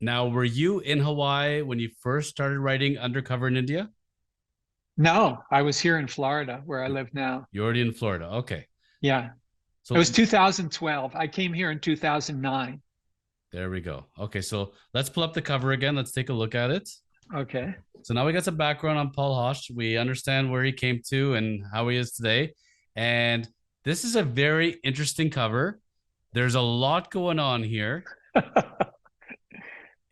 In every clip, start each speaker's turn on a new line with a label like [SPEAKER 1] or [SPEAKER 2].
[SPEAKER 1] Now, were you in Hawaii when you first started writing Undercover in India?
[SPEAKER 2] No, I was here in Florida where I live now.
[SPEAKER 1] You're already in Florida. Okay.
[SPEAKER 2] Yeah. It
[SPEAKER 1] So
[SPEAKER 2] was 2012. I came here in 2009.
[SPEAKER 1] there we go. Okay. So let's pull up the cover again. Let's take a look at it.
[SPEAKER 2] Okay.
[SPEAKER 1] So now we got some background on Paul Hosch. We understand where he came to and how he is today. And this is a very interesting cover. There's a lot going on here.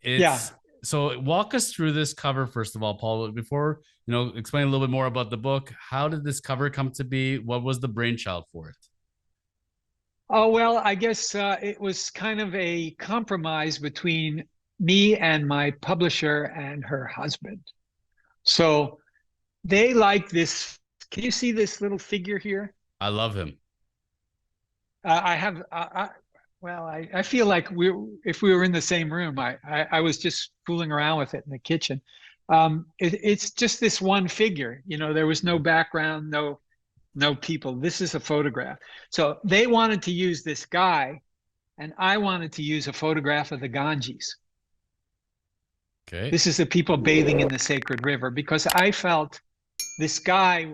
[SPEAKER 2] Yeah.
[SPEAKER 1] It's so walk us through this cover first of all, Paul. Before explain a little bit more about the book. How did this cover come to be? What was the brainchild for it?
[SPEAKER 2] Oh, well, I guess it was kind of a compromise between me and my publisher and her husband. So they like this. Can you see this little figure here?
[SPEAKER 1] I love him.
[SPEAKER 2] I have, well, I feel like if we were in the same room, I was just fooling around with it in the kitchen. It's just this one figure, there was no background, no people. This is a photograph. So they wanted to use this guy, and I wanted to use a photograph of the Ganges.
[SPEAKER 1] Okay.
[SPEAKER 2] This is the people bathing in the sacred river because I felt this guy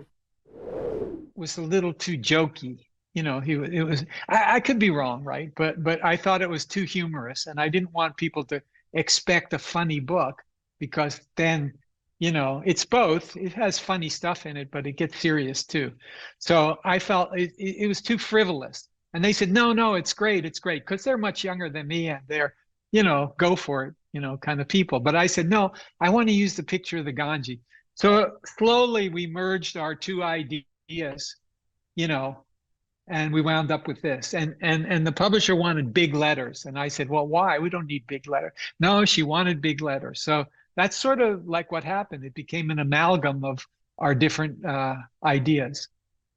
[SPEAKER 2] was a little too jokey. It was I could be wrong, right? But I thought it was too humorous, and I didn't want people to expect a funny book because then it's both. It has funny stuff in it, but it gets serious too. So I felt it was too frivolous. And they said, no, no, it's great. It's great. Because they're much younger than me and they're, go for it, kind of people. But I said, no, I want to use the picture of the Ganges. So slowly we merged our two ideas, you know, and we wound up with this. And the publisher wanted big letters. And I said, well, why? We don't need big letters. No, she wanted big letters. So that's sort of like what happened. It became an amalgam of our different ideas.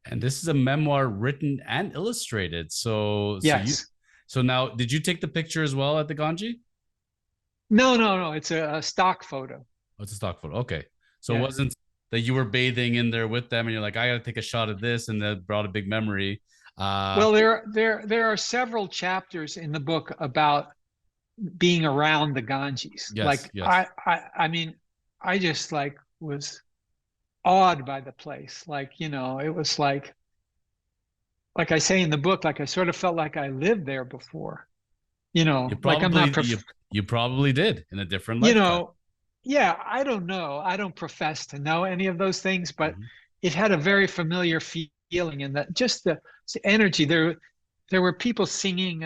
[SPEAKER 1] And this is a memoir written and illustrated.
[SPEAKER 2] Yes.
[SPEAKER 1] So now, did you take the picture as well at the Ganji?
[SPEAKER 2] No, no, no. It's a stock photo.
[SPEAKER 1] Oh, it's a stock photo. Okay. So it
[SPEAKER 2] Yeah.
[SPEAKER 1] wasn't that you were bathing in there with them and you're like, I got to take a shot of this, and that brought a big memory. Uh,
[SPEAKER 2] Well, there are several chapters in the book about being around the Ganges.
[SPEAKER 1] yes,
[SPEAKER 2] Like
[SPEAKER 1] yes.
[SPEAKER 2] I mean, I just like was awed by the place. Like, it was like I say in the book, like I sort of felt like I lived there before.
[SPEAKER 1] You
[SPEAKER 2] Like I'm not
[SPEAKER 1] probably you you probably did in a different
[SPEAKER 2] you
[SPEAKER 1] lifetime.
[SPEAKER 2] know, yeah, I don't know. I don't profess to know any of those things, but
[SPEAKER 1] Mhm.
[SPEAKER 2] it had a very familiar feeling, and that just the energy there were people singing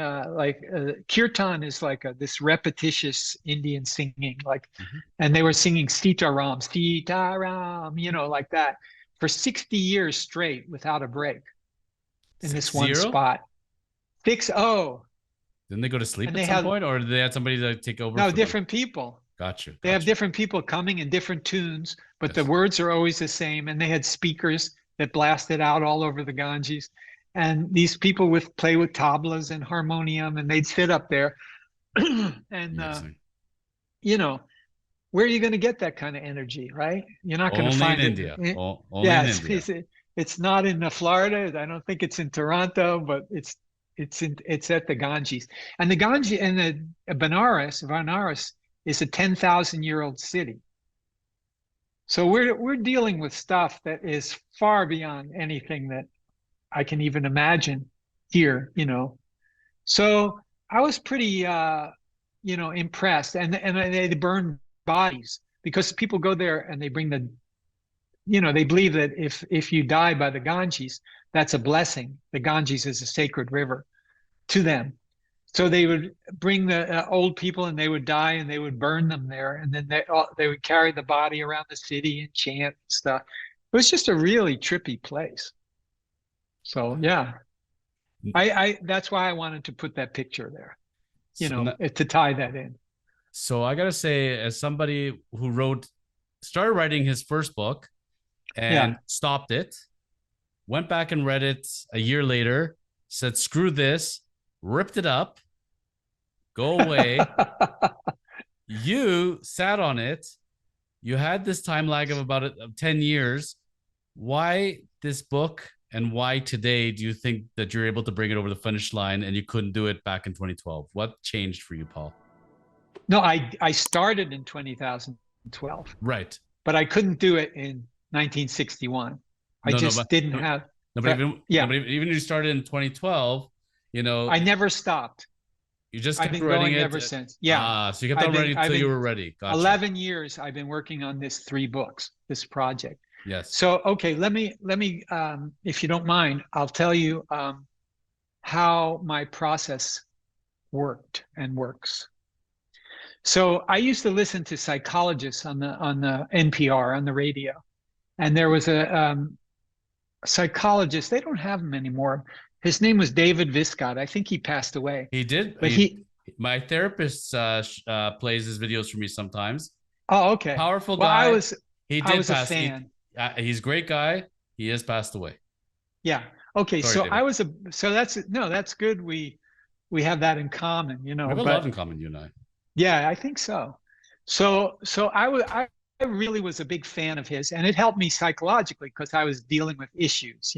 [SPEAKER 2] like kirtan is like this repetitious Indian singing, like,
[SPEAKER 1] Mhm.
[SPEAKER 2] and they were singing Sitaram, Sitaram, like that for 60 years straight without a break in
[SPEAKER 1] Six
[SPEAKER 2] this one
[SPEAKER 1] zero.
[SPEAKER 2] spot. 6-0.
[SPEAKER 1] Didn't they go to sleep
[SPEAKER 2] And
[SPEAKER 1] at
[SPEAKER 2] they
[SPEAKER 1] some
[SPEAKER 2] have
[SPEAKER 1] point, or did they had somebody to take over
[SPEAKER 2] no
[SPEAKER 1] for them?
[SPEAKER 2] different people.
[SPEAKER 1] Got you.
[SPEAKER 2] They have
[SPEAKER 1] Got you.
[SPEAKER 2] different people coming in different tunes, but the
[SPEAKER 1] Yes.
[SPEAKER 2] words are always the same. And they had speakers that blasted out all over the Ganges. And these people with play with tablas and harmonium, and they'd sit up there. And
[SPEAKER 1] Amazing.
[SPEAKER 2] you know, where are you going to get that kind of energy, right? You're not going to
[SPEAKER 1] Only in
[SPEAKER 2] find it.
[SPEAKER 1] India. Only
[SPEAKER 2] Yeah,
[SPEAKER 1] in India.
[SPEAKER 2] it's not in Florida. I don't think it's in Toronto, but it's at the Ganges. And the Ganges and the Benares is a 10,000-year-old city. So we're dealing with stuff that is far beyond anything that I can even imagine here. So I was pretty impressed. And they burn bodies because people go there and they bring they believe that if you die by the Ganges, that's a blessing. The Ganges is a sacred river to them. So they would bring the old people and they would die and they would burn them there. And then they would carry the body around the city and chant and stuff. It was just a really trippy place. So yeah, I that's why I wanted to put that picture there,
[SPEAKER 1] So,
[SPEAKER 2] to tie that in.
[SPEAKER 1] so I gotta say, as somebody who started writing his first book and
[SPEAKER 2] Yeah.
[SPEAKER 1] stopped it, went back and read it a year later, said, screw this, ripped it up, go away. You sat on it. You had this time lag of about 10 years. Why this book, and why today do you think that you're able to bring it over the finish line and you couldn't do it back in 2012? What changed for you, Paul?
[SPEAKER 2] No, I started in 2012,
[SPEAKER 1] Right.
[SPEAKER 2] but I couldn't do it in 1961. I
[SPEAKER 1] No, no,
[SPEAKER 2] just
[SPEAKER 1] but
[SPEAKER 2] didn't
[SPEAKER 1] no,
[SPEAKER 2] have
[SPEAKER 1] but
[SPEAKER 2] the,
[SPEAKER 1] even no,
[SPEAKER 2] yeah,
[SPEAKER 1] but even if you started in 2012, you know,
[SPEAKER 2] I never stopped.
[SPEAKER 1] you just
[SPEAKER 2] I've
[SPEAKER 1] kept
[SPEAKER 2] been
[SPEAKER 1] writing
[SPEAKER 2] going
[SPEAKER 1] it.
[SPEAKER 2] ever since. Yeah.
[SPEAKER 1] So you kept on writing
[SPEAKER 2] I've
[SPEAKER 1] until you
[SPEAKER 2] been
[SPEAKER 1] were ready. Gotcha.
[SPEAKER 2] 11 years I've been working on this 3 books, this project.
[SPEAKER 1] Yes.
[SPEAKER 2] So, okay, let me if you don't mind, I'll tell you how my process worked and works. So I used to listen to psychologists on the NPR on the radio, and there was a psychologist. They don't have him anymore. His name was David Viscott. I think he passed away,
[SPEAKER 1] He did.
[SPEAKER 2] but he.
[SPEAKER 1] My therapist plays his videos for me sometimes.
[SPEAKER 2] Oh, okay.
[SPEAKER 1] Powerful
[SPEAKER 2] Well,
[SPEAKER 1] guy. He
[SPEAKER 2] I
[SPEAKER 1] did
[SPEAKER 2] was a
[SPEAKER 1] pass.
[SPEAKER 2] fan.
[SPEAKER 1] He's a great guy. He has passed away.
[SPEAKER 2] Yeah. Okay.
[SPEAKER 1] Sorry,
[SPEAKER 2] So
[SPEAKER 1] David.
[SPEAKER 2] that's no, that's good. We have that in common,
[SPEAKER 1] We have a lot
[SPEAKER 2] but
[SPEAKER 1] in common, you and I.
[SPEAKER 2] yeah, I think so. So I really was a big fan of his, and it helped me psychologically because I was dealing with issues.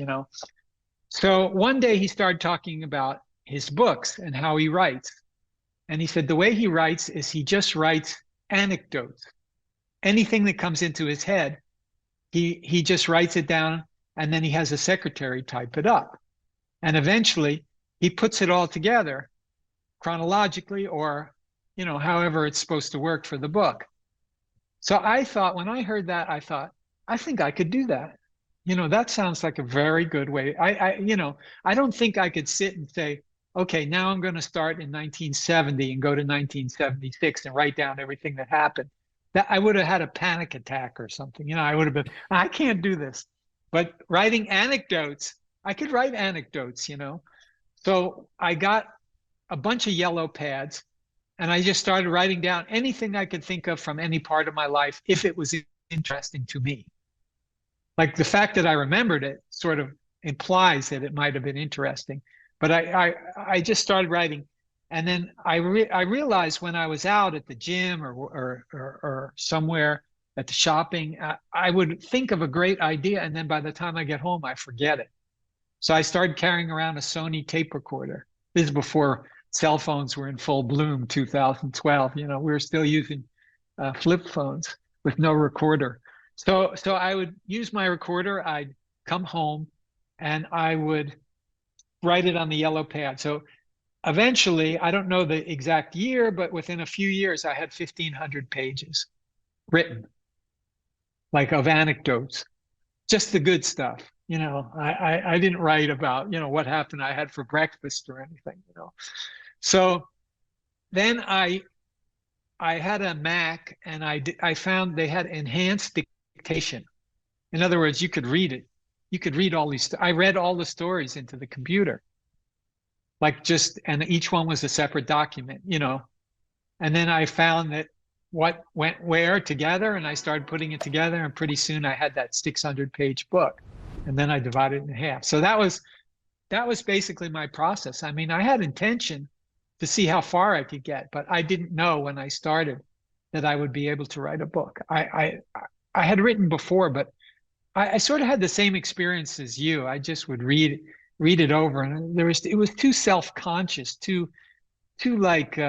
[SPEAKER 2] So one day he started talking about his books and how he writes. And he said the way he writes is he just writes anecdotes. Anything that comes into his head, he just writes it down, and then he has a secretary type it up. And eventually he puts it all together chronologically or however it's supposed to work for the book. So I thought when I heard that, I thought, I think I could do that. That sounds like a very good way. I don't think I could sit and say, okay, now I'm going to start in 1970 and go to 1976 and write down everything that happened. That I would have had a panic attack or something. I would have been, I can't do this. But writing anecdotes, I could write anecdotes. So I got a bunch of yellow pads and I just started writing down anything I could think of from any part of my life if it was interesting to me. Like the fact that I remembered it sort of implies that it might have been interesting. But I just started writing. And then I realized when I was out at the gym or somewhere at the shopping, I would think of a great idea. And then by the time I get home, I forget it. So I started carrying around a Sony tape recorder. This is before cell phones were in full bloom, 2012. We were still using flip phones with no recorder. So I would use my recorder. I'd come home and I would write it on the yellow pad. So eventually, I don't know the exact year, but within a few years, I had 1,500 pages written, like of anecdotes, just the good stuff. I didn't write about, what happened I had for breakfast or anything. So then I had a Mac and I found they had enhanced dictation. In other words, you could read it. You could read all these. I read all the stories into the computer, and each one was a separate document. And then I found that what went where together, and I started putting it together, and pretty soon I had that 600-page book, and then I divided it in half. So that was basically my process. I mean, I had intention to see how far I could get, but I didn't know when I started that I would be able to write a book. I had written before, but I sort of had the same experience as you. I just would read it over, and it was too self-conscious, too like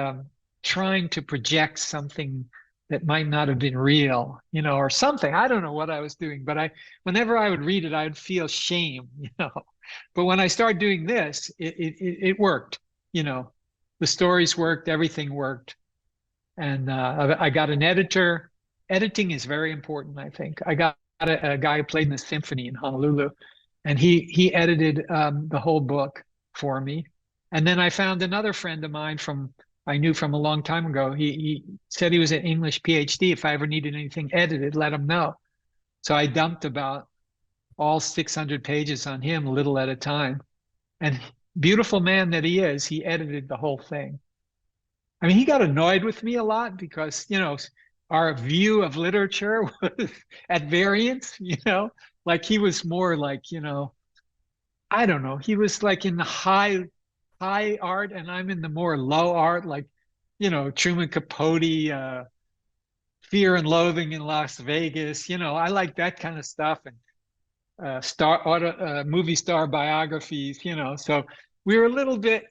[SPEAKER 2] trying to project something that might not have been real, or something. I don't know what I was doing, but whenever I would read it, I would feel shame. But when I started doing this, it worked. The stories worked, everything worked, and I got an editor. Editing is very important, I think. I got a guy who played in the symphony in Honolulu, and he edited the whole book for me. And then I found another friend of mine I knew from a long time ago. He said he was an English PhD. If I ever needed anything edited, let him know. So I dumped about all 600 pages on him, little at a time. And beautiful man that he is, he edited the whole thing. I mean, he got annoyed with me a lot because, our view of literature was at variance. Like he was more like, I don't know, he was like in the high art and I'm in the more low art, like, Truman Capote, Fear and Loathing in Las Vegas. I like that kind of stuff and movie star biographies. So we were a little bit,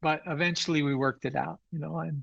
[SPEAKER 2] but eventually we worked it out. And